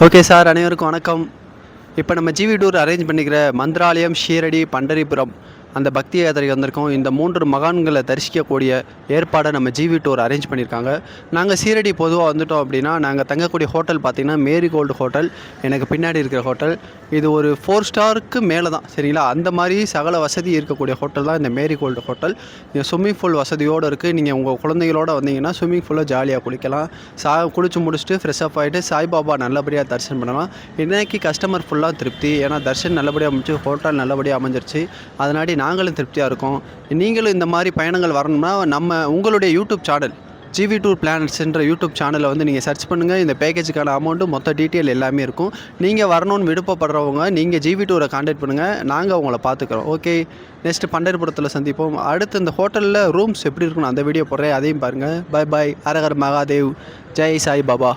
Okay sir, அனைவருக்கும் வணக்கம். இப்போ நம்ம ஜிவி டூர் அரேஞ்ச் பண்ணிக்கிற மந்திராலயம், ஷீரடி, பண்டரிபுரம் அந்த பக்தி யாத்திரைக்கு வந்திருக்கோம். இந்த 3 மகான்களை தரிசிக்கக்கூடிய ஏற்பாடை நம்ம ஜிவி டூர் அரேஞ்ச் பண்ணியிருக்காங்க. நாங்கள் ஷீரடி பொதுவாக வந்துவிட்டோம் அப்படின்னா, நாங்கள் தங்கக்கூடிய ஹோட்டல் பார்த்திங்கன்னா மேரிகோல்டு ஹோட்டல். எனக்கு பின்னாடி இருக்கிற ஹோட்டல் இது ஒரு 4 ஸ்டாருக்கு மேலே தான், சரிங்களா? அந்த மாதிரி சகல வசதி இருக்கக்கூடிய ஹோட்டல் தான் இந்த மேரிகோல்டு ஹோட்டல். இங்கே ஸ்விம்மிங் பூல் வசதியோடு இருக்குது. நீங்கள் உங்கள் குழந்தைகளோட வந்தீங்கன்னா ஸ்விம்மிங் பூலில் ஜாலியாக குளிக்கலாம். குளிச்சு முடிச்சுட்டு ஃப்ரெஷ் அப் ஆகிட்டு சாய்பாபா நல்லபடியாக தரிசனம் பண்ணலாம். இன்றைக்கி கஸ்டமர் ஃபுல்லாக திருப்தி. ஏன்னா தரிசனம் நல்லபடியாக முடிச்சு, ஹோட்டல் நல்லபடியாக அமைஞ்சிருச்சு. அதனாடி நாங்களும் திருப்தியாக இருக்கோம். நீங்களும் இந்த மாதிரி பயணங்கள் வரணும்னா உங்களுடைய யூடியூப் சேனல் ஜிவி டூர் பிளானட்ஸ்ன்ற யூடியூப் சேனலை வந்து நீங்கள் சர்ச் பண்ணுங்கள். இந்த பேக்கேஜுக்கான அமௌண்ட்டு மொத்த டீட்டெயில் எல்லாமே இருக்கும். நீங்கள் வரணும்னு விருப்பப்படுறவங்க நீங்கள் ஜிவி டூரை கான்டாக்ட் பண்ணுங்கள். நாங்கள் உங்களை பார்த்துக்குறோம். ஓகே, நெக்ஸ்ட்டு பண்டரிபுரத்தில் சந்திப்போம். அடுத்து இந்த ஹோட்டலில் ரூம்ஸ் எப்படி இருக்குன்னு அந்த வீடியோ போடுறேன், அதையும் பாருங்கள். Bye bye. ஹர ஹர மகாதேவ். ஜெய் சாய் பாபா.